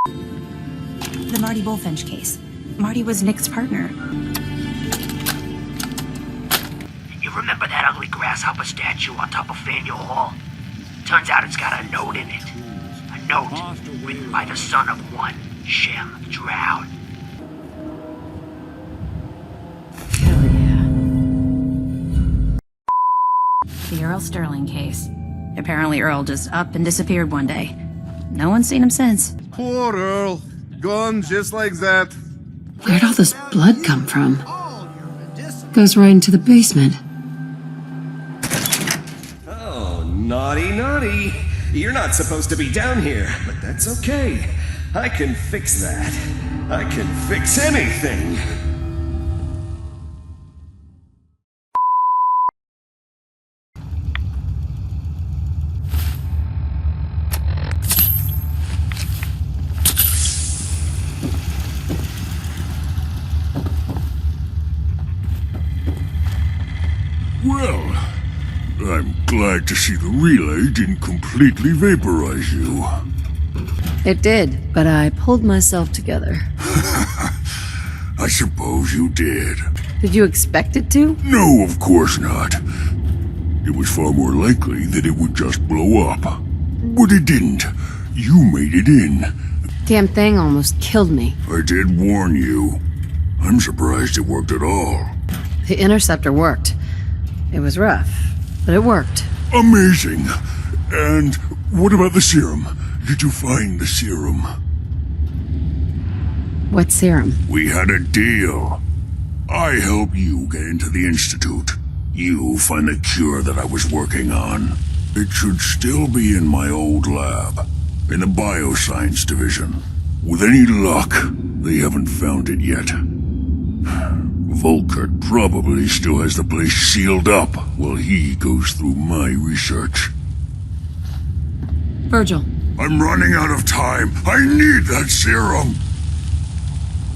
The Marty Bullfinch case. Marty was Nick's partner. You remember that ugly grasshopper statue on top of Faneuil Hall? Turns out it's got a note in it. A note written by the son of one Shem Drown. Hell yeah. The Earl Sterling case. Apparently Earl just up and disappeared one day. No one's seen him since. Poor Earl. Gone just like that. Where'd all this blood come from? Goes right into the basement. Oh, naughty, naughty. You're not supposed to be down here, but that's okay. I can fix that. I can fix anything. Well, I'm glad to see the relay didn't completely vaporize you. It did, but I pulled myself together. I suppose you did. Did you expect it to? No, of course not. It was far more likely that it would just blow up. But it didn't. You made it in. Damn thing almost killed me. I did warn you. I'm surprised it worked at all. The interceptor worked. It was rough, but it worked. Amazing. And what about the serum? Did you find the serum? What serum? We had a deal. I help you get into the Institute. You find the cure that I was working on. It should still be in my old lab, in the Bioscience Division. With any luck, they haven't found it yet. Volkert probably still has the place sealed up while he goes through my research. Virgil. I'm running out of time. I need that serum.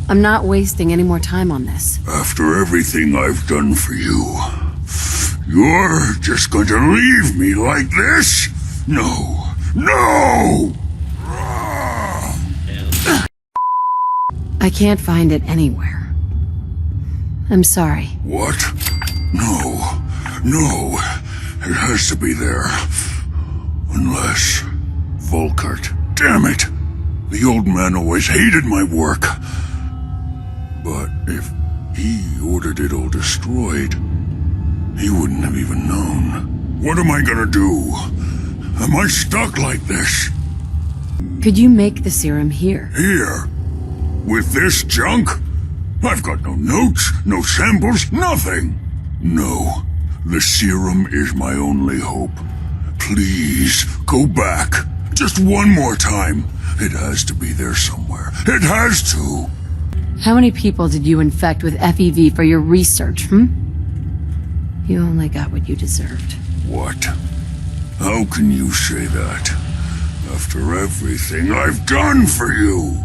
I'm not wasting any more time on this. After everything I've done for you, you're just going to leave me like this? No. No! I can't find it anywhere. I'm sorry. What? No. No. It has to be there. Unless... Volkert. Damn it! The old man always hated my work. But if he ordered it all destroyed, he wouldn't have even known. What am I gonna do? Am I stuck like this? Could you make the serum here? Here? With this junk? I've got no notes, no samples, nothing. No, the serum is my only hope. Please, go back. Just one more time. It has to be there somewhere. It has to. How many people did you infect with FEV for your research, You only got what you deserved. What? How can you say that? After everything I've done for you?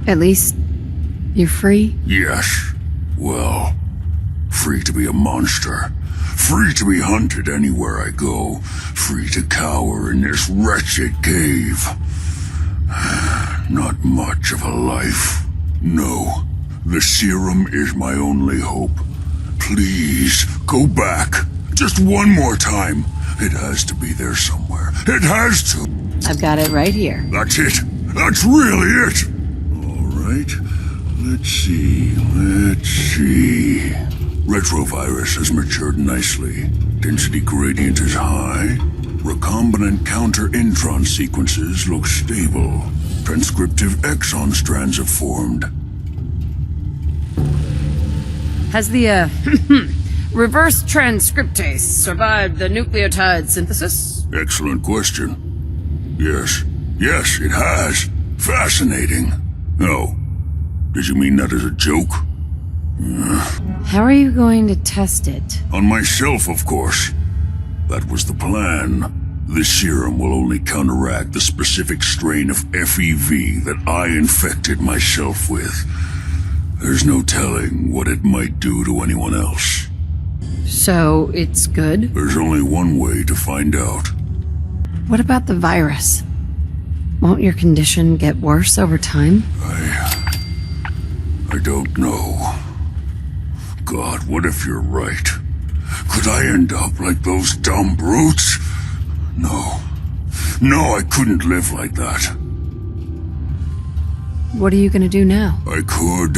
At least, you're free? Yes. Well, free to be a monster. Free to be hunted anywhere I go. Free to cower in this wretched cave. Not much of a life. No, the serum is my only hope. Please, go back. Just one more time. It has to be there somewhere. It has to. I've got it right here. That's it. That's really it. All right. Let's see. Retrovirus has matured nicely. Density gradient is high. Recombinant counter-intron sequences look stable. Transcriptive exon strands have formed. Has the, reverse transcriptase survived the nucleotide synthesis? Excellent question. Yes, it has. Fascinating. Oh, did you mean that as a joke? How are you going to test it? On myself, of course. That was the plan. This serum will only counteract the specific strain of FEV that I infected myself with. There's no telling what it might do to anyone else. So, it's good? There's only one way to find out. What about the virus? Won't your condition get worse over time? I don't know. God, what if you're right? Could I end up like those dumb brutes? No. No, I couldn't live like that. What are you gonna do now? I could.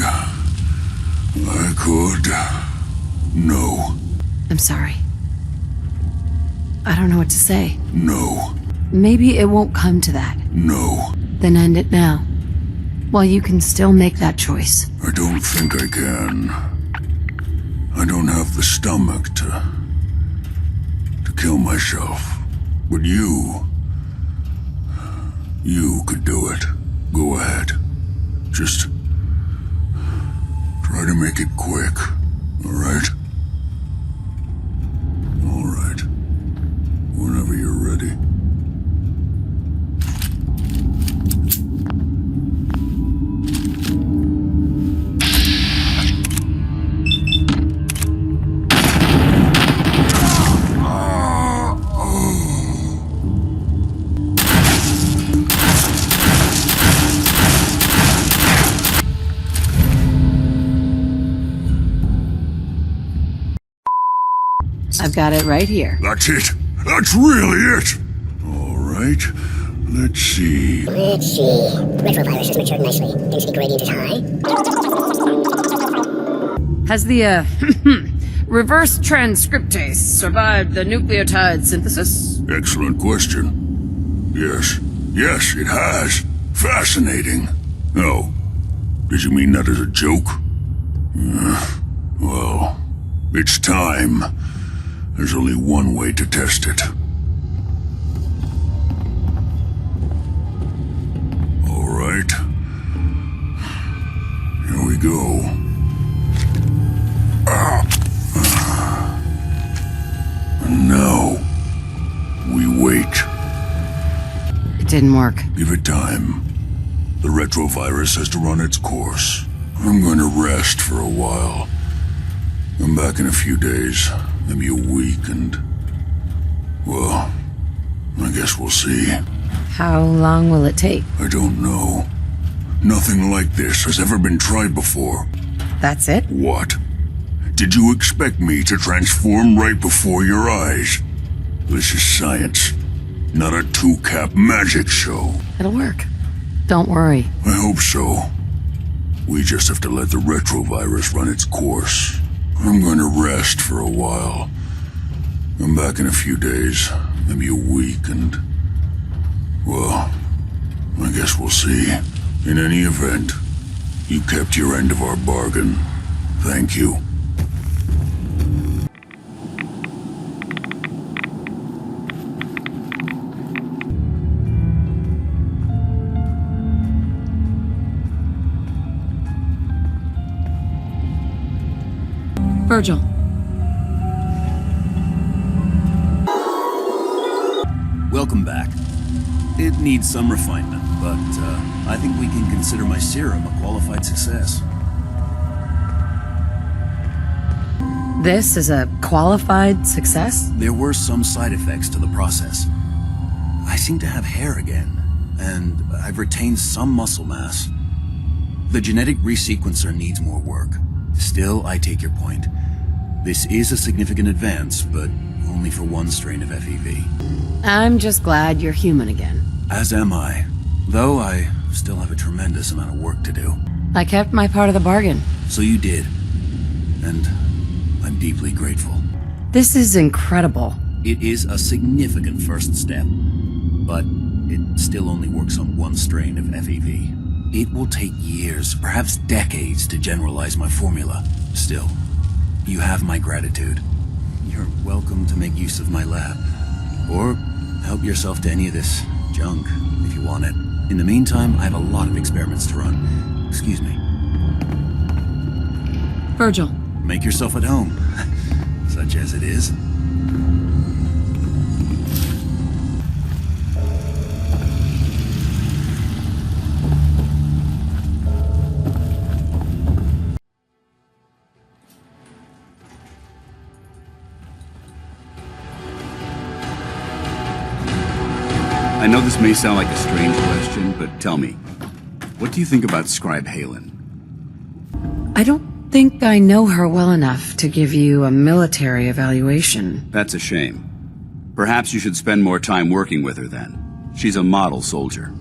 No. I'm sorry. I don't know what to say. No. Maybe it won't come to that. No. Then end it now. While you can still make that choice. I don't think I can. I don't have the stomach to kill myself. But you could do it. Go ahead. Just try to make it quick, all right? All right. Whenever you're ready. I've got it right here. That's it. That's really it. All right. Let's see. Retrovirus has matured nicely. Density gradient is high. Has the, reverse transcriptase survived the nucleotide synthesis? Excellent question. Yes. Yes, it has. Fascinating. Oh, did you mean that as a joke? Well, it's time. There's only one way to test it. All right. Here we go. And now, we wait. It didn't work. Give it time. The retrovirus has to run its course. I'm going to rest for a while. I'm back in a few days, maybe a week, and... well, I guess we'll see. How long will it take? I don't know. Nothing like this has ever been tried before. That's it? What? Did you expect me to transform right before your eyes? This is science, not a two-cap magic show. It'll work. Don't worry. I hope so. We just have to let the retrovirus run its course. I'm going to rest for a while. I'm back in a few days, maybe a week, and... well, I guess we'll see. In any event, you kept your end of our bargain. Thank you. Virgil. Welcome back. It needs some refinement, but I think we can consider my serum a qualified success. This is a qualified success? There were some side effects to the process. I seem to have hair again, and I've retained some muscle mass. The genetic resequencer needs more work. Still, I take your point. This is a significant advance, but only for one strain of FEV. I'm just glad you're human again. As am I. Though I still have a tremendous amount of work to do. I kept my part of the bargain. So you did. And I'm deeply grateful. This is incredible. It is a significant first step, but it still only works on one strain of FEV. It will take years, perhaps decades, to generalize my formula. Still, you have my gratitude. You're welcome to make use of my lab. Or help yourself to any of this junk, if you want it. In the meantime, I have a lot of experiments to run. Excuse me. Virgil. Make yourself at home, such as it is. I know this may sound like a strange question, question, but tell me, what do you think about Scribe Halen? I don't think I know her well enough to give you a military evaluation. That's a shame. Perhaps you should spend more time working with her then. She's a model soldier.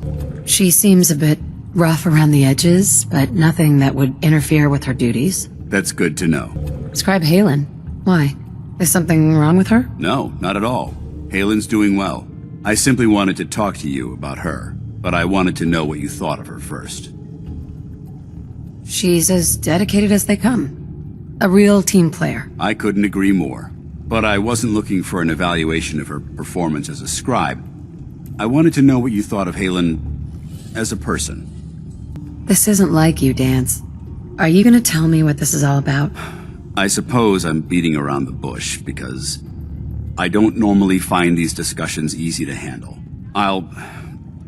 She seems a bit rough around the edges, but nothing that would interfere with her duties. That's good to know. Scribe Halen. Why? Is something wrong with her? No, not at all. Halen's doing well. I simply wanted to talk to you about her, but I wanted to know what you thought of her first. She's as dedicated as they come. A real team player. I couldn't agree more. But I wasn't looking for an evaluation of her performance as a scribe. I wanted to know what you thought of Halen as a person. This isn't like you, Dance. Are you gonna tell me what this is all about? I suppose I'm beating around the bush because I don't normally find these discussions easy to handle. I'll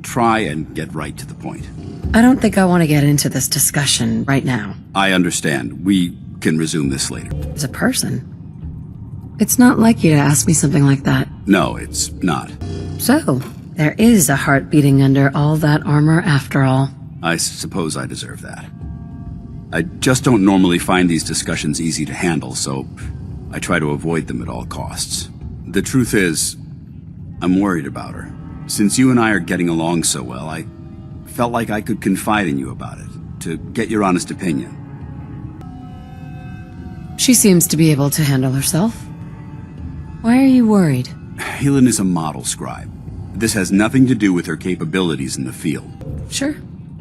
try and get right to the point. I don't think I want to get into this discussion right now. I understand. We can resume this later. As a person, it's not like you to ask me something like that. No, it's not. So, there is a heart beating under all that armor after all. I suppose I deserve that. I just don't normally find these discussions easy to handle, so I try to avoid them at all costs. The truth is, I'm worried about her. Since you and I are getting along so well, I felt like I could confide in you about it, to get your honest opinion. She seems to be able to handle herself. Why are you worried? Helen is a model scribe. This has nothing to do with her capabilities in the field. Sure.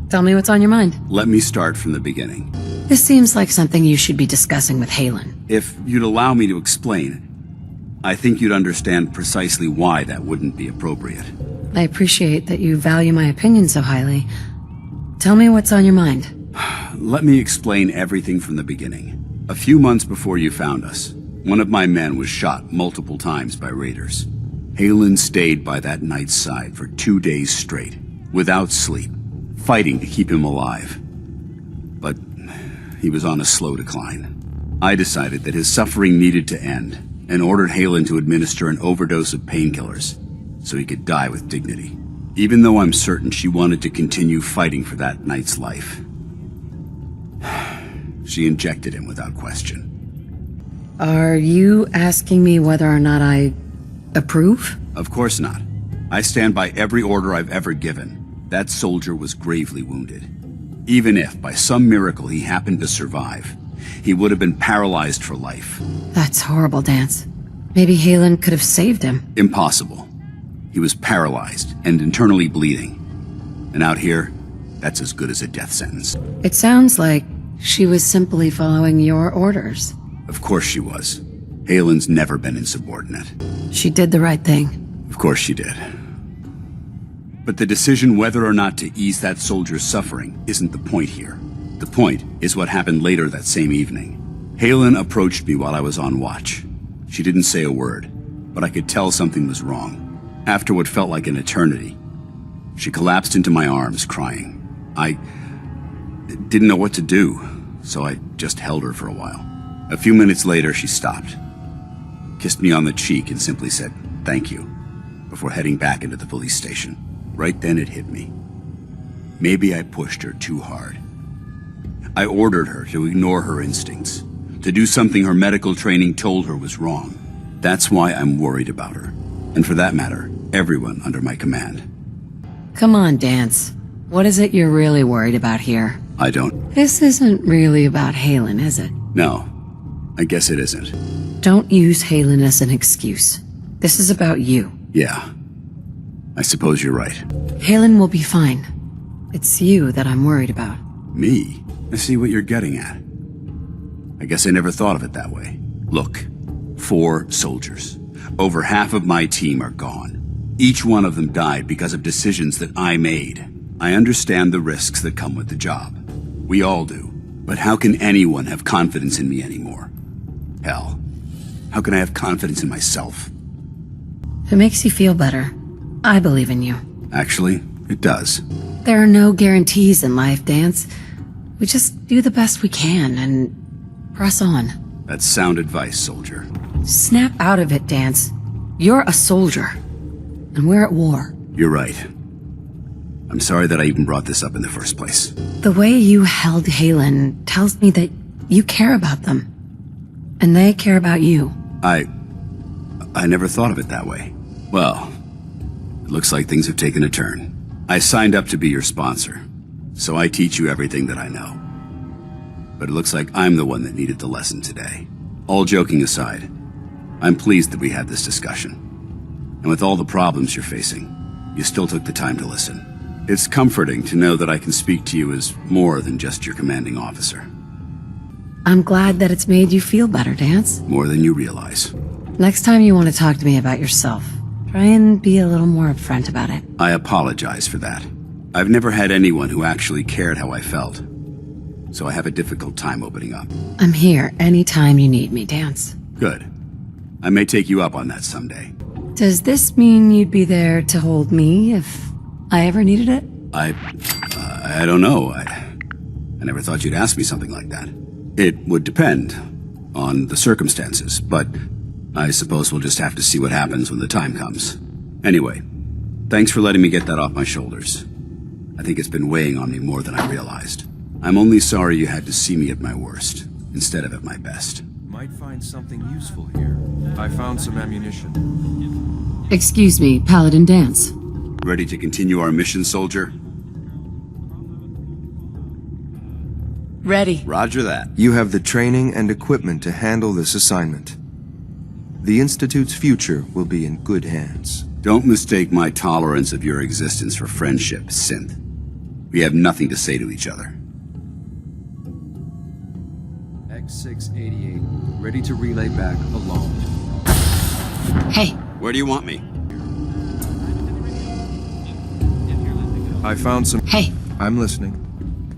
Tell me what's on your mind. Let me start from the beginning. This seems like something you should be discussing with Halen. If you'd allow me to explain, I think you'd understand precisely why that wouldn't be appropriate. I appreciate that you value my opinion so highly. Tell me what's on your mind. Let me explain everything from the beginning. A few months before you found us, one of my men was shot multiple times by raiders. Halen stayed by that knight's side for 2 days straight, without sleep, fighting to keep him alive. But he was on a slow decline. I decided that his suffering needed to end, and ordered Halen to administer an overdose of painkillers, so he could die with dignity. Even though I'm certain she wanted to continue fighting for that knight's life. She injected him without question. Are you asking me whether or not I approve? Of course not. I stand by every order I've ever given. That soldier was gravely wounded. Even if, by some miracle, he happened to survive, he would have been paralyzed for life. That's horrible, Dance. Maybe Halen could have saved him. Impossible. He was paralyzed and internally bleeding. And out here, that's as good as a death sentence. It sounds like she was simply following your orders. Of course she was. Halen's never been insubordinate. She did the right thing. Of course she did. But the decision whether or not to ease that soldier's suffering isn't the point here. The point is what happened later that same evening. Halen approached me while I was on watch. She didn't say a word, but I could tell something was wrong. After what felt like an eternity, she collapsed into my arms, crying. I didn't know what to do, so I just held her for a while. A few minutes later, she stopped, kissed me on the cheek, and simply said, "Thank you," before heading back into the police station. Right then it hit me. Maybe I pushed her too hard. I ordered her to ignore her instincts, to do something her medical training told her was wrong. That's why I'm worried about her. And for that matter, everyone under my command. Come on, Dance. What is it you're really worried about here? I don't... This isn't really about Halen, is it? No, I guess it isn't. Don't use Halen as an excuse. This is about you. Yeah, I suppose you're right. Halen will be fine. It's you that I'm worried about. Me? I see what you're getting at. I guess I never thought of it that way. Look, 4 soldiers. Over half of my team are gone. Each one of them died because of decisions that I made. I understand the risks that come with the job. We all do. But how can anyone have confidence in me anymore? Hell, how can I have confidence in myself? If it makes you feel better, I believe in you. Actually, it does. There are no guarantees in life, Dance. We just do the best we can and press on. That's sound advice, soldier. Snap out of it, Dance. You're a soldier, and we're at war. You're right. I'm sorry that I even brought this up in the first place. The way you held Halen tells me that you care about them. And they care about you. I never thought of it that way. Well, it looks like things have taken a turn. I signed up to be your sponsor, so I teach you everything that I know. But it looks like I'm the one that needed the lesson today. All joking aside, I'm pleased that we had this discussion. And with all the problems you're facing, you still took the time to listen. It's comforting to know that I can speak to you as more than just your commanding officer. I'm glad that it's made you feel better, Dance. More than you realize. Next time you want to talk to me about yourself, try and be a little more upfront about it. I apologize for that. I've never had anyone who actually cared how I felt, so I have a difficult time opening up. I'm here anytime you need me, Dance. Good. I may take you up on that someday. Does this mean you'd be there to hold me if I ever needed it? I don't know. I never thought you'd ask me something like that. It would depend on the circumstances, but I suppose we'll just have to see what happens when the time comes. Anyway, thanks for letting me get that off my shoulders. I think it's been weighing on me more than I realized. I'm only sorry you had to see me at my worst, instead of at my best. Might find something useful here. I found some ammunition. Excuse me, Paladin Dance. Ready to continue our mission, soldier? Ready. Roger that. You have the training and equipment to handle this assignment. The Institute's future will be in good hands. Don't mistake my tolerance of your existence for friendship, Synth. We have nothing to say to each other. X688, ready to relay back alone. Hey. Where do you want me? I found some... Hey. I'm listening.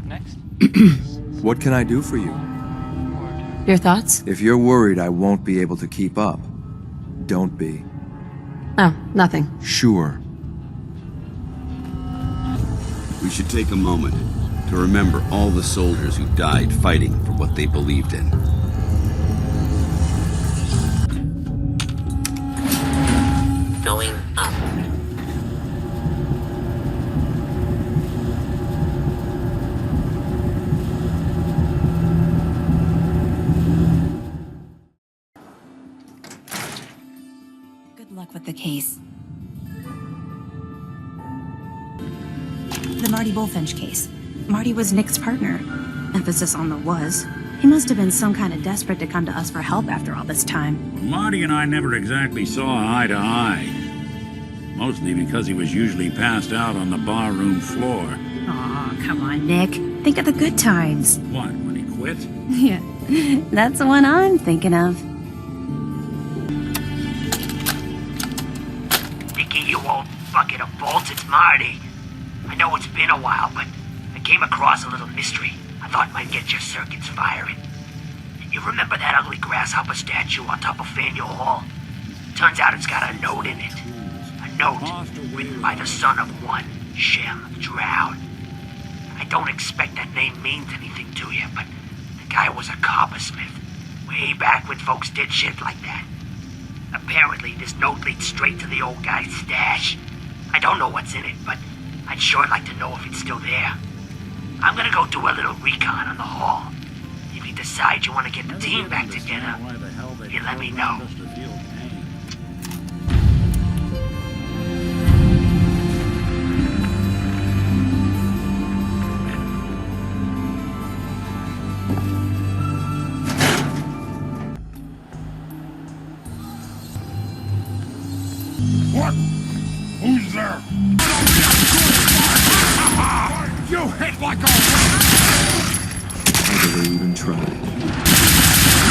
Next. What can I do for you? Your thoughts? If you're worried I won't be able to keep up, don't be. Oh, nothing. Sure. We should take a moment to remember all the soldiers who died fighting for what they believed in. Going up. Good luck with the case. The Marty Bullfinch case. Marty was Nick's partner. Emphasis on the was. He must have been some kind of desperate to come to us for help after all this time. Marty and I never exactly saw eye to eye. Mostly because he was usually passed out on the barroom floor. Aw, come on, Nick. Think of the good times. What, when he quit? Yeah, that's the one I'm thinking of. Dickie, you old bucket of bolts, it's Marty. I know it's been a while, but I came across a little mystery I thought might get your circuits firing. You remember that ugly grasshopper statue on top of Faneuil Hall? Turns out it's got a note in it. A note written by the son of one Shem Drown. I don't expect that name means anything to you, but the guy was a coppersmith. Way back when folks did shit like that. Apparently, this note leads straight to the old guy's stash. I don't know what's in it, but I'd sure like to know if it's still there. I'm gonna go do a little recon on the hall. If you decide you want to get the team back together, you let me know. What? Who's there? You hit like a... Why do they even try?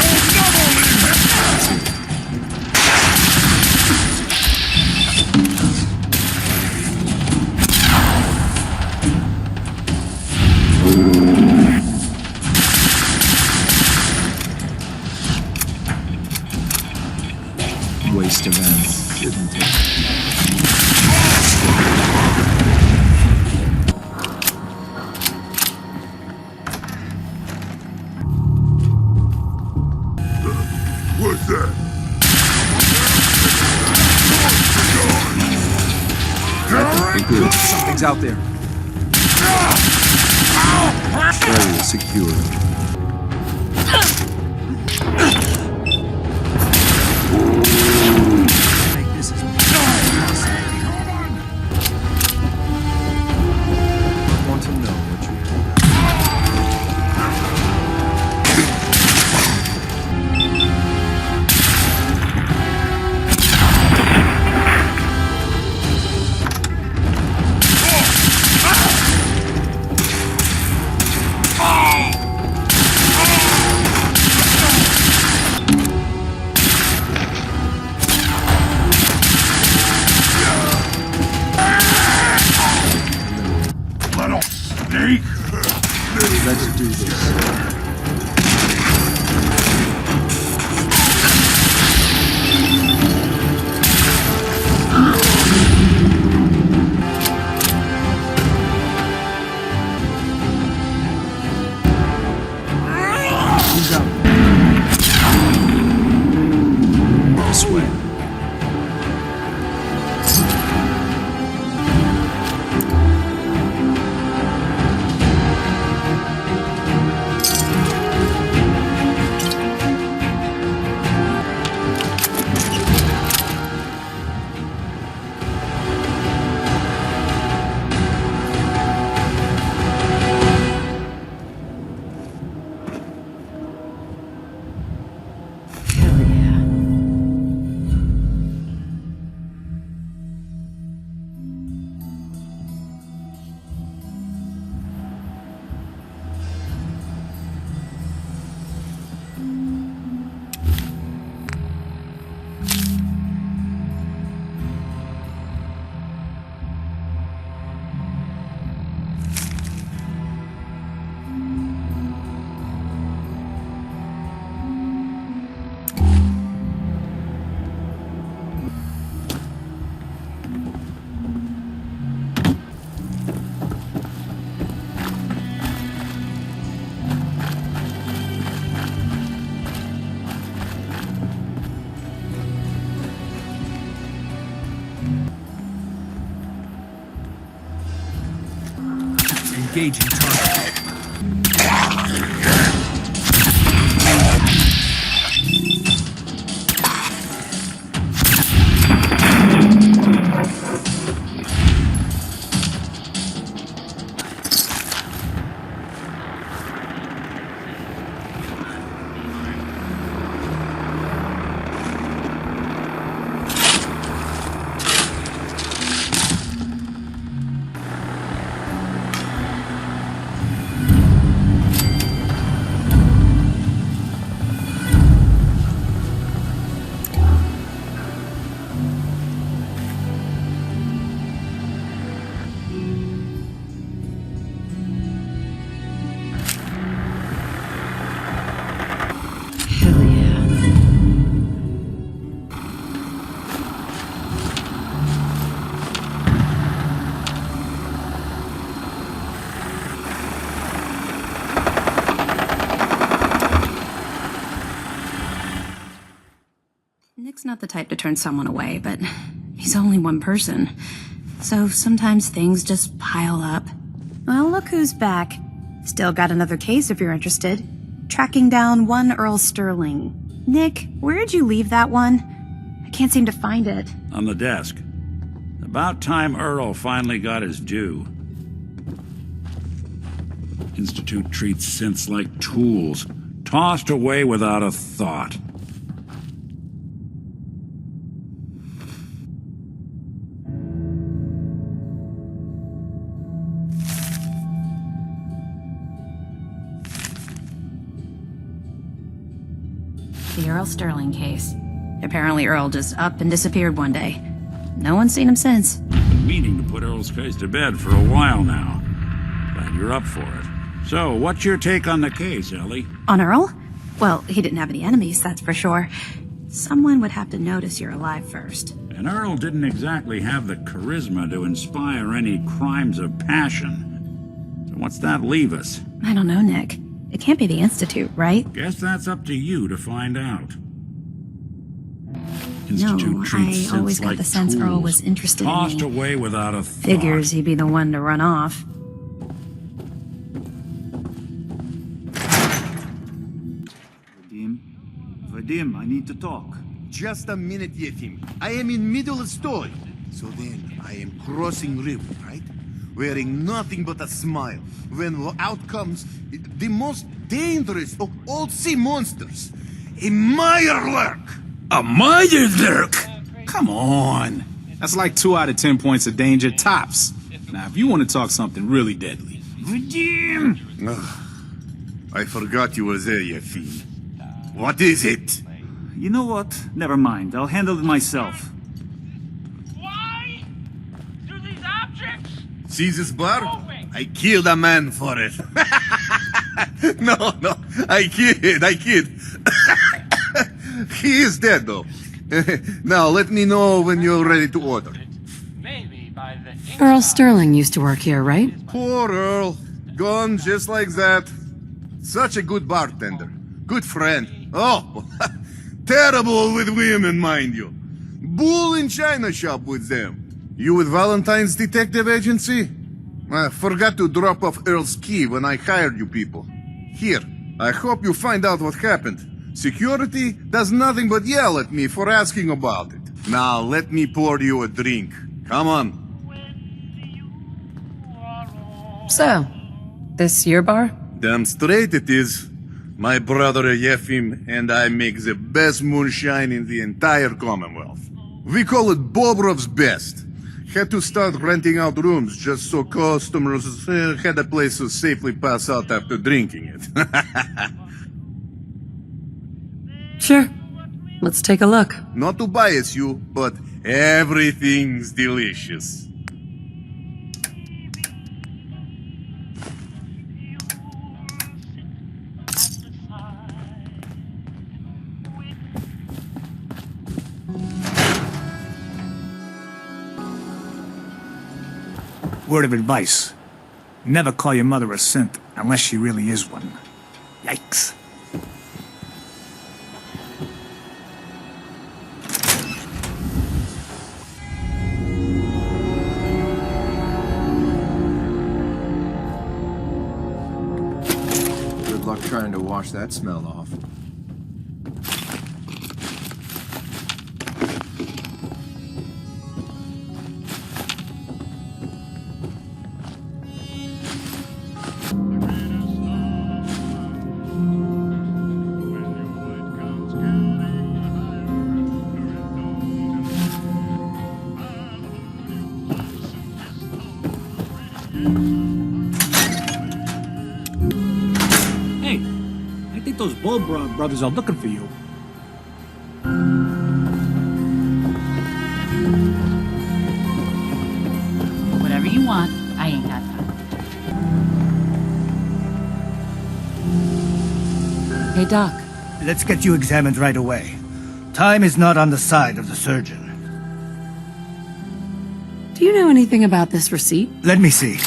You'll never leave him! Waste of ammo, shouldn't it? What's that? Something's out there. Area secured. Want to know what you Let's do this. Who's up? This way. Engaging target. Nick's not the type to turn someone away, but he's only one person. So sometimes things just pile up. Well, look who's back. Still got another case if you're interested. Tracking down one Earl Sterling. Nick, where did you leave that one? I can't seem to find it. On the desk. About time Earl finally got his due. Institute treats synths like tools, tossed away without a thought. The Earl Sterling case. Apparently Earl just up and disappeared one day. No one's seen him since. Been meaning to put Earl's case to bed for a while now. Glad you're up for it. So, what's your take on the case, Ellie? On Earl? Well, he didn't have any enemies, that's for sure. Someone would have to notice you're alive first. And Earl didn't exactly have the charisma to inspire any crimes of passion. So what's that leave us? I don't know, Nick. It can't be the Institute, right? Guess that's up to you to find out. Institute No, treats I always synths got like the sense tools, Earl was interested in tossed me. away without a thought. Figures he'd be the one to run off. Dim, I need to talk. Just a minute, Yefim. I am in middle of story. So then, I am crossing river, right? Wearing nothing but a smile. When out comes the most dangerous of all sea monsters. A Mirelurk! A Mirelurk? Come on. That's like 2 out of 10 points of danger tops. Now, if you want to talk something really deadly. Dim! I forgot you were there, Yefim. What is it? You know what? Never mind. I'll handle it myself. Why do these objects? See this bar? I killed a man for it. No, I kid. He is dead, though. Now, let me know when you're ready to order. Maybe by the Earl Sterling used to work here, right? Poor Earl. Gone just like that. Such a good bartender. Good friend. Oh, terrible with women, mind you. Bull in china shop with them. You with Valentine's detective agency? I forgot to drop off Earl's key when I hired you people. Here, I hope you find out what happened. Security does nothing but yell at me for asking about it. Now let me pour you a drink. Come on. So, this your bar? Damn straight it is. My brother Yefim and I make the best moonshine in the entire Commonwealth. We call it Bobrov's Best. Had to start renting out rooms just so customers had a place to safely pass out after drinking it. Sure. Let's take a look. Not to bias you, but everything's delicious. Word of advice. Never call your mother a simp unless she really is one. Yikes. Good luck trying to wash that smell off. Hey, I think those Bull brothers are looking for you. Whatever you want, I ain't got time. Hey, Doc. Let's get you examined right away. Time is not on the side of the surgeon. Do you know anything about this receipt? Let me see.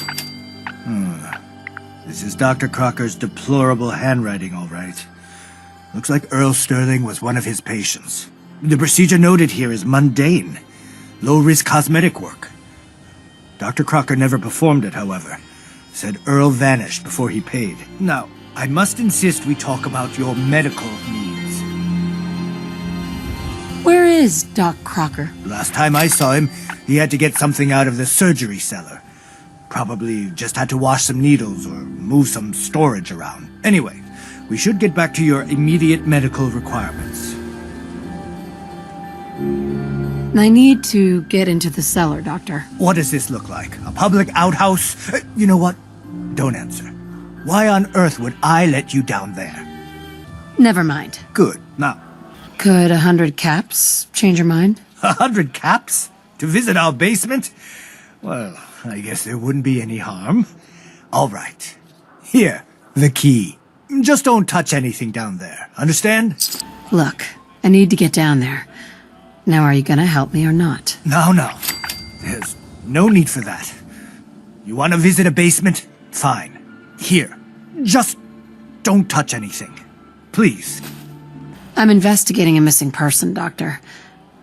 This is Dr. Crocker's deplorable handwriting, all right. Looks like Earl Sterling was one of his patients. The procedure noted here is mundane, low-risk cosmetic work. Dr. Crocker never performed it, however. Said Earl vanished before he paid. Now, I must insist we talk about your medical needs. Where is Doc Crocker? Last time I saw him, he had to get something out of the surgery cellar. Probably just had to wash some needles or move some storage around. Anyway, we should get back to your immediate medical requirements. I need to get into the cellar, Doctor. What does this look like? A public outhouse? You know what? Don't answer. Why on earth would I let you down there? Never mind. Good. Now, Could 100 caps change your mind? 100 caps? To visit our basement? Well, I guess there wouldn't be any harm. All right. Here, the key. Just don't touch anything down there. Understand? Look, I need to get down there. Now, are you gonna help me or not? No. There's no need for that. You want to visit a basement? Fine. Here. Just don't touch anything. Please. I'm investigating a missing person, Doctor.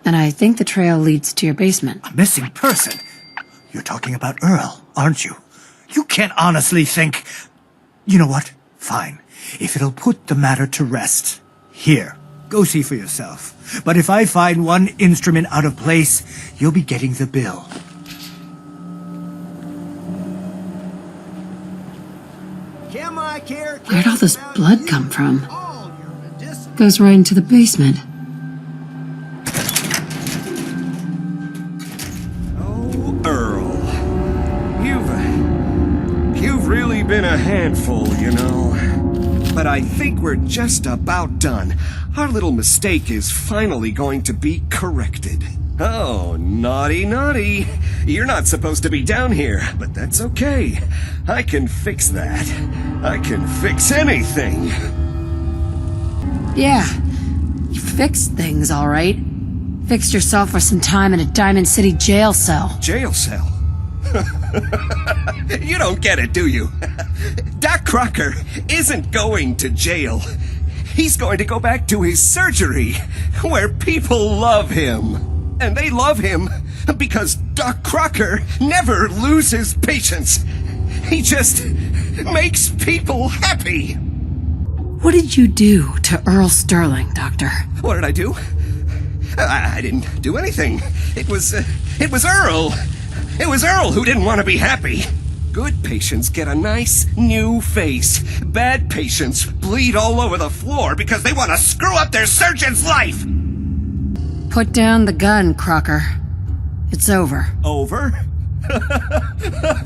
And I think the trail leads to your basement. A missing person? You're talking about Earl, aren't you? You can't honestly think... You know what? Fine. If it'll put the matter to rest. Here. Go see for yourself. But if I find one instrument out of place, you'll be getting the bill. Where'd all this blood come from? Goes right into the basement. Oh, Earl. You've really been a handful, you know. But I think we're just about done. Our little mistake is finally going to be corrected. Oh, naughty, naughty. You're not supposed to be down here, but that's okay. I can fix that. I can fix anything. Yeah, you fixed things, all right. Fixed yourself for some time in a Diamond City jail cell. Jail cell? You don't get it, do you? Doc Crocker isn't going to jail. He's going to go back to his surgery, where people love him. And they love him because Doc Crocker never loses patience. He just makes people happy. What did you do to Earl Sterling, Doctor? What did I do? I didn't do anything. It was Earl. It was Earl who didn't want to be happy. Good patients get a nice new face. Bad patients bleed all over the floor because they want to screw up their surgeon's life. Put down the gun, Crocker. It's over. Over?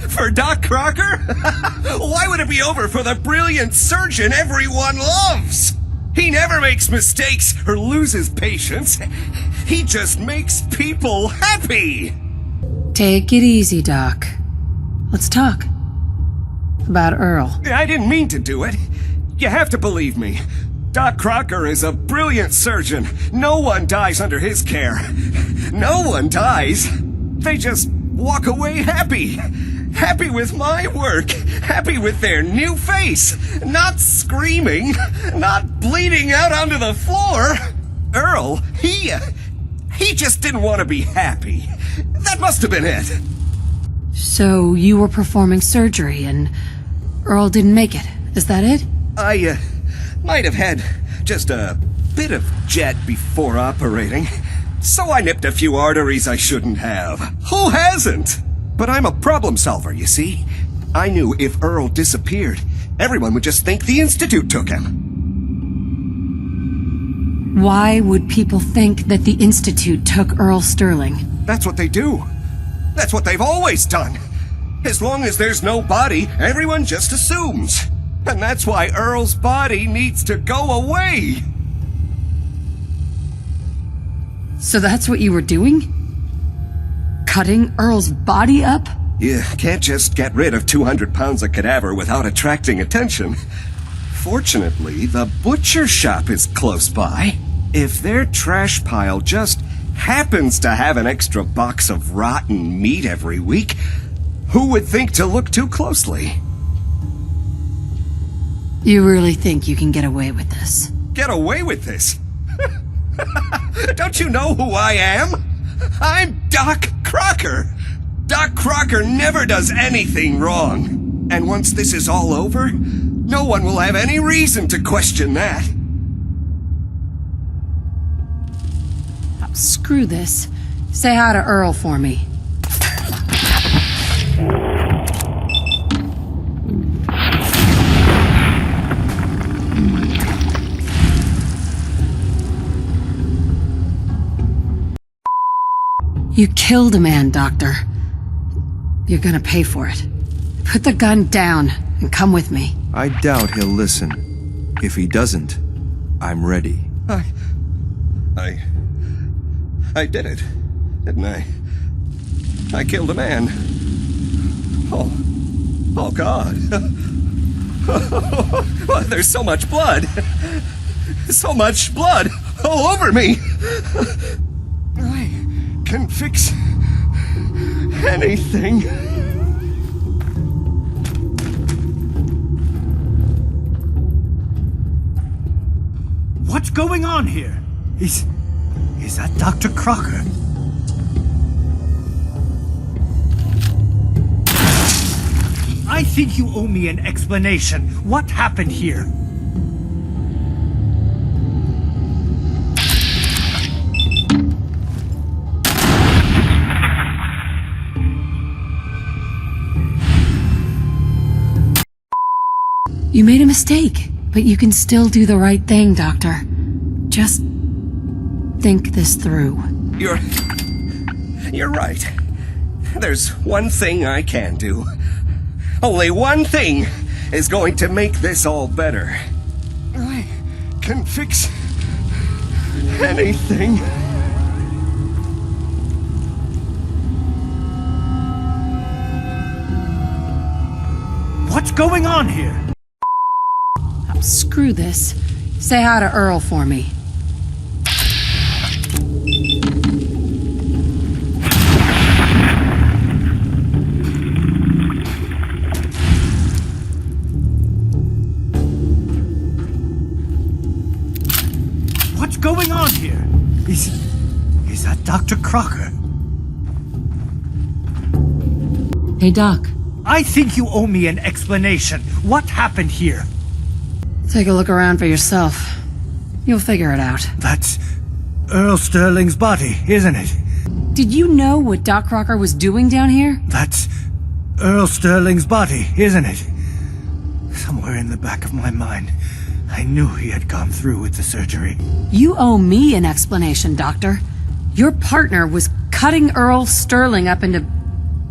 For Doc Crocker? Why would it be over for the brilliant surgeon everyone loves? He never makes mistakes or loses patients. He just makes people happy. Take it easy, Doc. Let's talk. About Earl. I didn't mean to do it. You have to believe me. Doc Crocker is a brilliant surgeon. No one dies under his care. No one dies. They just walk away happy. Happy with my work. Happy with their new face. Not screaming. Not bleeding out onto the floor. Earl, he just didn't want to be happy. That must have been it. So you were performing surgery and Earl didn't make it. Is that it? I might have had just a bit of jet before operating. So I nipped a few arteries I shouldn't have. Who hasn't? But I'm a problem solver, you see. I knew if Earl disappeared, everyone would just think the Institute took him. Why would people think that the Institute took Earl Sterling? That's what they do. That's what they've always done. As long as there's no body, everyone just assumes. And that's why Earl's body needs to go away. So that's what you were doing? Cutting Earl's body up? You can't just get rid of 200 pounds of cadaver without attracting attention. Fortunately, the butcher shop is close by. If their trash pile just happens to have an extra box of rotten meat every week, who would think to look too closely? You really think you can get away with this? Get away with this? Don't you know who I am? I'm Doc Crocker. Doc Crocker never does anything wrong. And once this is all over, no one will have any reason to question that. Screw this. Say hi to Earl for me. You killed a man, Doctor. You're gonna pay for it. Put the gun down and come with me. I doubt he'll listen. If he doesn't, I'm ready. I did it, didn't I? I killed a man. Oh God. Well, there's so much blood. So much blood all over me. I can fix anything. What's going on here? Is that Dr. Crocker? I think you owe me an explanation. What happened here? You made a mistake, but you can still do the right thing, Doctor. Just think this through. You're right. There's one thing I can do. Only one thing is going to make this all better. I can fix anything. What's going on here? Oh, screw this. Say hi to Earl for me. What's going on here? Is that Dr. Crocker? Hey, Doc. I think you owe me an explanation. What happened here? Take a look around for yourself. You'll figure it out. That's Earl Sterling's body, isn't it? Did you know what Doc Crocker was doing down here? That's Earl Sterling's body, isn't it? Somewhere in the back of my mind, I knew he had gone through with the surgery. You owe me an explanation, Doctor. Your partner was cutting Earl Sterling up into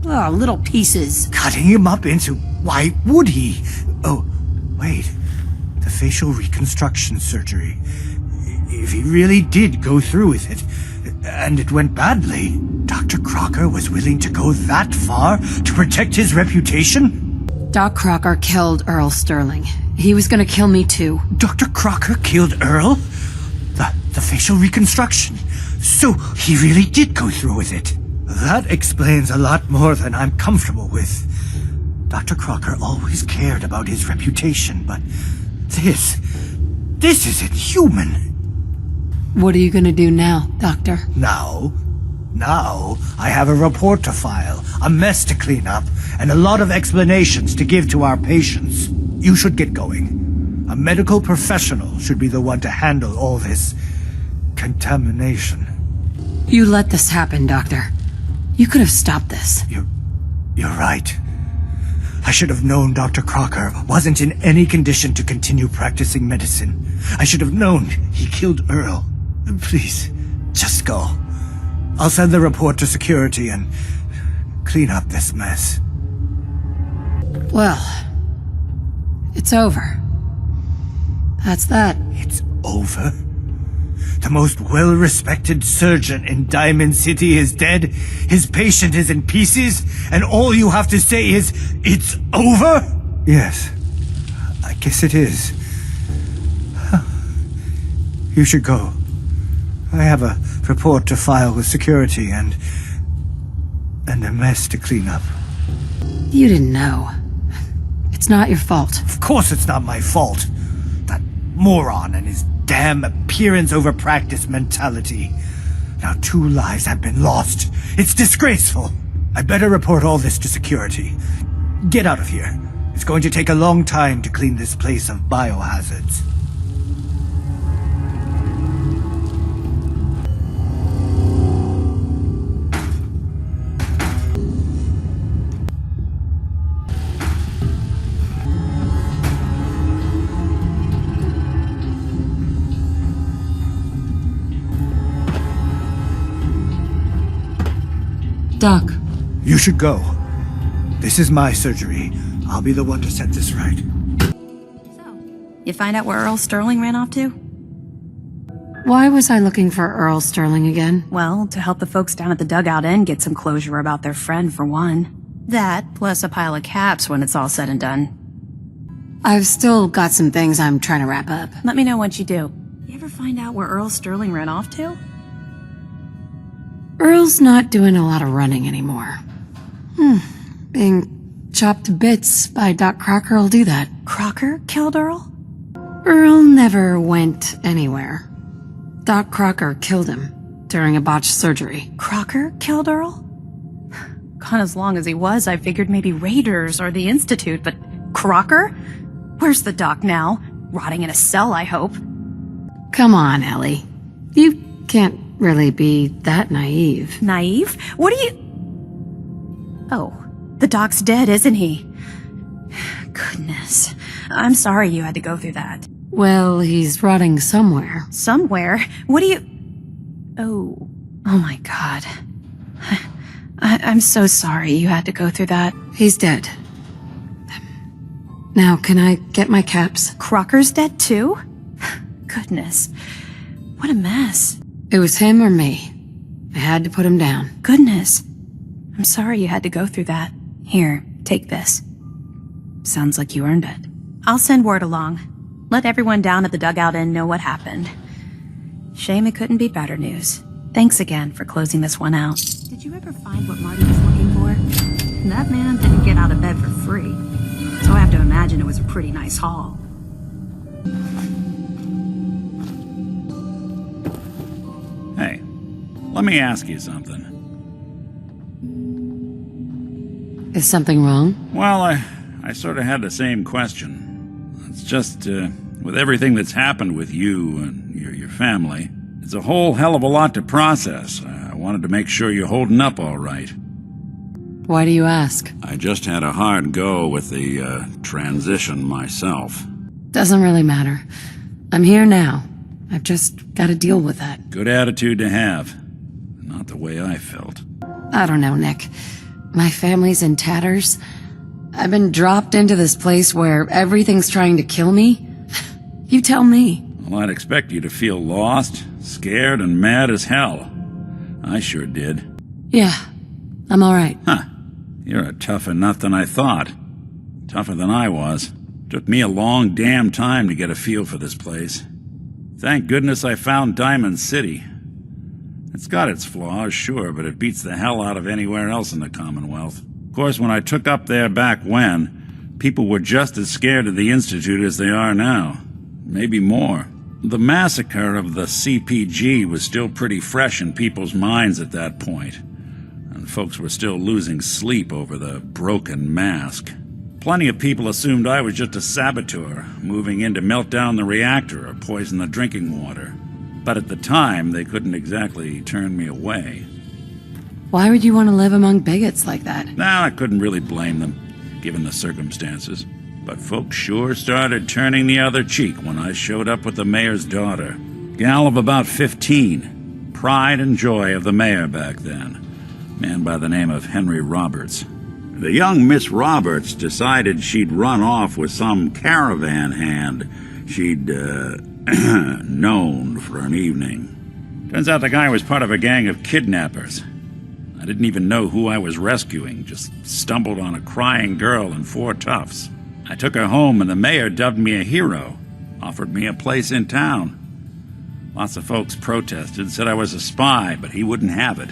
little pieces. Cutting him up into... Why would he? Oh, wait. The facial reconstruction surgery. If he really did go through with it, and it went badly, Dr. Crocker was willing to go that far to protect his reputation? Doc Crocker killed Earl Sterling. He was gonna kill me too. Dr. Crocker killed Earl? The facial reconstruction. So he really did go through with it. That explains a lot more than I'm comfortable with. Dr. Crocker always cared about his reputation, but this isn't human. What are you gonna do now, Doctor? Now I have a report to file, a mess to clean up, and a lot of explanations to give to our patients. You should get going. A medical professional should be the one to handle all this contamination. You let this happen, Doctor. You could have stopped this. You're right. I should have known Dr. Crocker wasn't in any condition to continue practicing medicine. I should have known he killed Earl. Please, just go. I'll send the report to security and clean up this mess. Well, it's over. That's that. It's over? The most well-respected surgeon in Diamond City is dead, his patient is in pieces, and all you have to say is, it's over? Yes, I guess it is. You should go. I have a report to file with security and a mess to clean up. You didn't know. It's not your fault. Of course it's not my fault. That moron and his damn appearance over practice mentality. Now 2 lives have been lost. It's disgraceful. I better report all this to security. Get out of here. It's going to take a long time to clean this place of biohazards. Doc. You should go. This is my surgery. I'll be the one to set this right. So, you find out where Earl Sterling ran off to? Why was I looking for Earl Sterling again? Well, to help the folks down at the Dugout Inn get some closure about their friend, for one. That, plus a pile of caps when it's all said and done. I've still got some things I'm trying to wrap up. Let me know once you do. You ever find out where Earl Sterling ran off to? Earl's not doing a lot of running anymore. Being chopped to bits by Doc Crocker will do that. Crocker killed Earl? Earl never went anywhere. Doc Crocker killed him during a botched surgery. Crocker killed Earl? Gone as long as he was, I figured maybe Raiders or the Institute, but Crocker? Where's the doc now? Rotting in a cell, I hope. Come on, Ellie. You can't really be that naive. Naive? What are you... Oh, the doc's dead, isn't he? Goodness. I'm sorry you had to go through that. Well, he's rotting somewhere. Somewhere? What do you... Oh my god. I'm so sorry you had to go through that. He's dead. Now, can I get my caps? Crocker's dead too? Goodness. What a mess. It was him or me. I had to put him down. Goodness. I'm sorry you had to go through that. Here, take this. Sounds like you earned it. I'll send word along. Let everyone down at the dugout inn know what happened. Shame it couldn't be better news. Thanks again for closing this one out. Did you ever find what Marty was looking for? That man didn't get out of bed for free, so I have to imagine it was a pretty nice haul. Hey, let me ask you something. Is something wrong? Well, I sort of had the same question. It's just, with everything that's happened with you and your family, it's a whole hell of a lot to process. I wanted to make sure you're holding up all right. Why do you ask? I just had a hard go with the, transition myself. Doesn't really matter. I'm here now. I've just got to deal with that. Good attitude to have. Not the way I felt. I don't know, Nick. My family's in tatters. I've been dropped into this place where everything's trying to kill me. You tell me. Well, I'd expect you to feel lost, scared, and mad as hell. I sure did. Yeah, I'm alright. Huh. You're a tougher nut than I thought. Tougher than I was. Took me a long damn time to get a feel for this place. Thank goodness I found Diamond City. It's got its flaws, sure, but it beats the hell out of anywhere else in the Commonwealth. Of course, when I took up there back when, people were just as scared of the Institute as they are now. Maybe more. The massacre of the CPG was still pretty fresh in people's minds at that point, and folks were still losing sleep over the broken mask. Plenty of people assumed I was just a saboteur, moving in to melt down the reactor or poison the drinking water. But at the time, they couldn't exactly turn me away. Why would you want to live among bigots like that? I couldn't really blame them, given the circumstances. But folks sure started turning the other cheek when I showed up with the mayor's daughter. Gal of about 15. Pride and joy of the mayor back then. Man by the name of Henry Roberts. The young Miss Roberts decided she'd run off with some caravan hand she'd, known for an evening. Turns out the guy was part of a gang of kidnappers. I didn't even know who I was rescuing, just stumbled on a crying girl and 4 toughs. I took her home and the mayor dubbed me a hero, offered me a place in town. Lots of folks protested, said I was a spy, but he wouldn't have it.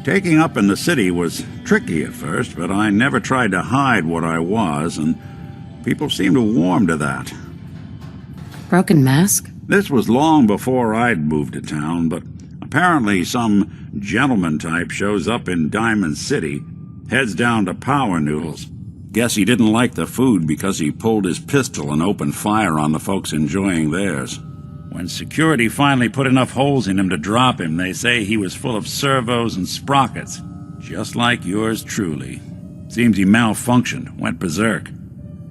Taking up in the city was tricky at first, but I never tried to hide what I was, and people seemed to warm to that. Broken mask? This was long before I'd moved to town, but apparently some gentleman type shows up in Diamond City, heads down to Power Noodles. Guess he didn't like the food because he pulled his pistol and opened fire on the folks enjoying theirs. When security finally put enough holes in him to drop him, they say he was full of servos and sprockets, just like yours truly. Seems he malfunctioned, went berserk.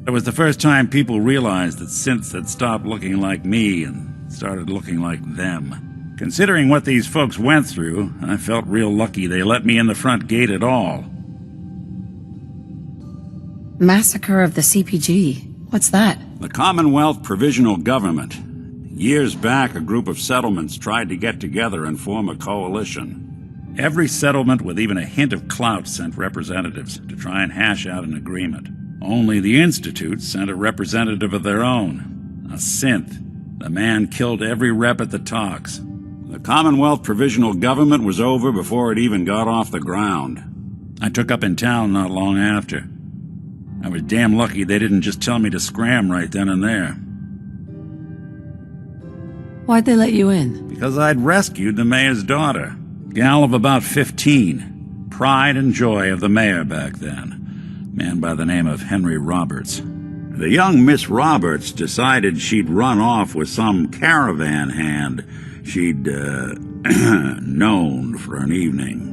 It was the first time people realized that synths had stopped looking like me and started looking like them. Considering what these folks went through, I felt real lucky they let me in the front gate at all. Massacre of the CPG. What's that? The Commonwealth Provisional Government. Years back, a group of settlements tried to get together and form a coalition. Every settlement with even a hint of clout sent representatives to try and hash out an agreement. Only the Institute sent a representative of their own, a synth. The man killed every rep at the talks. The Commonwealth Provisional Government was over before it even got off the ground. I took up in town not long after. I was damn lucky they didn't just tell me to scram right then and there. Why'd they let you in? Because I'd rescued the mayor's daughter. Gal of about 15. Pride and joy of the mayor back then. Man by the name of Henry Roberts. The young Miss Roberts decided she'd run off with some caravan hand she'd, known for an evening.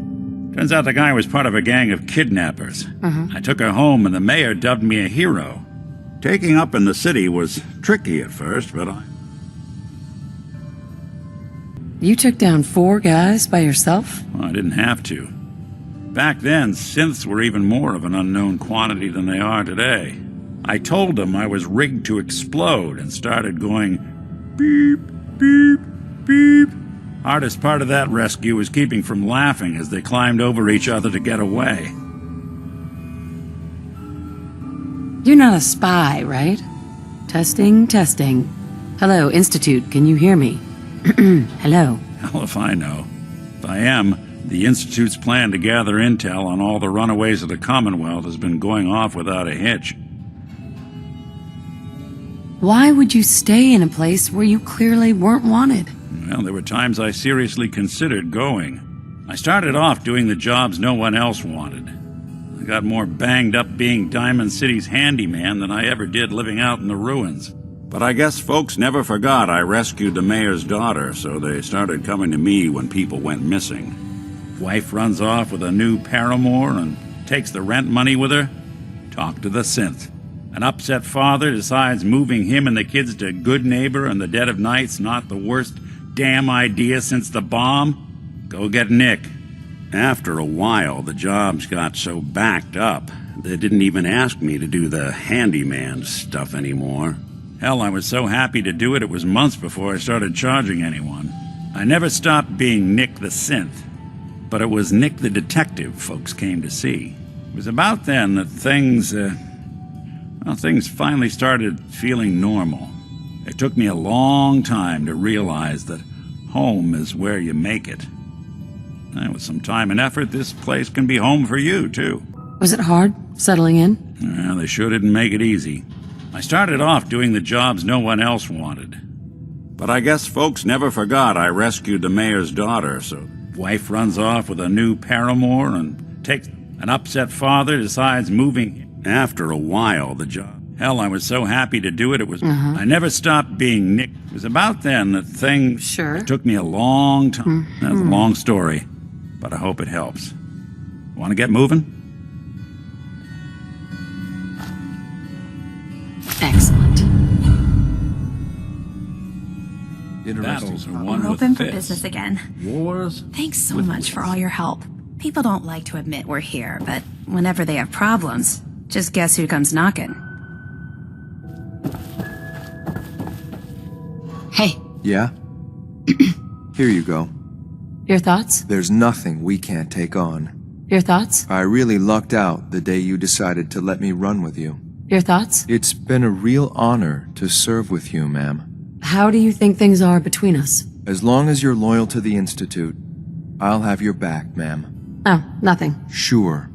Turns out the guy was part of a gang of kidnappers. I took her home and the mayor dubbed me a hero, Taking up in the city was tricky at first, but You took down 4 guys by yourself? I didn't have to. Back then, synths were even more of an unknown quantity than they are today. I told them I was rigged to explode and started going beep, beep, beep. Hardest part of that rescue was keeping from laughing as they climbed over each other to get away. You're not a spy, right? Testing, testing. Hello, Institute, can you hear me? Hello. Hell if I know. If I am, the Institute's plan to gather intel on all the runaways of the Commonwealth has been going off without a hitch. Why would you stay in a place where you clearly weren't wanted? Well, there were times I seriously considered going. I started off doing the jobs no one else wanted. I got more banged up being Diamond City's handyman than I ever did living out in the ruins. But I guess folks never forgot I rescued the mayor's daughter, so they started coming to me when people went missing. Wife runs off with a new paramour and takes the rent money with her. Talk to the synth. An upset father decides moving him and the kids to Good Neighbor in the dead of night's not the worst damn idea since the bomb. Go get Nick. After a while, the jobs got so backed up, they didn't even ask me to do the handyman stuff anymore. Hell, I was so happy to do it, it was months before I started charging anyone. I never stopped being Nick the Synth, but it was Nick the Detective folks came to see. It was about then that things finally started feeling normal. It took me a long time to realize that home is where you make it. And with some time and effort, this place can be home for you, too. Was it hard, settling in? Well, they sure didn't make it easy. I started off doing the jobs no one else wanted. But I guess folks never forgot I rescued the mayor's daughter, so wife runs off with a new paramour and takes an upset father decides moving. After a while, the job... Hell, I was so happy to do it, it was... I never stopped being Nick. It was about then that things... Sure. It took me a long time. That's a long story, but I hope it helps. Want to get moving? Excellent. Battles are We're won with open for fists. business again. Wars. Thanks so much for all your help. People don't like to admit we're here, but whenever they have problems, just guess who comes knocking. Hey, Yeah? Here you go. your thoughts? There's nothing we can't take on. Your thoughts? I really lucked out the day you decided to let me run with you. Your thoughts? It's been a real honor to serve with you, ma'am. How do you think things are between us? As long as you're loyal to the Institute, I'll have your back, ma'am. Oh, nothing. Sure.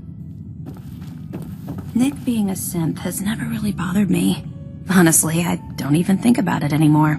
Nick being a synth has never really bothered me. Honestly, I don't even think about it anymore.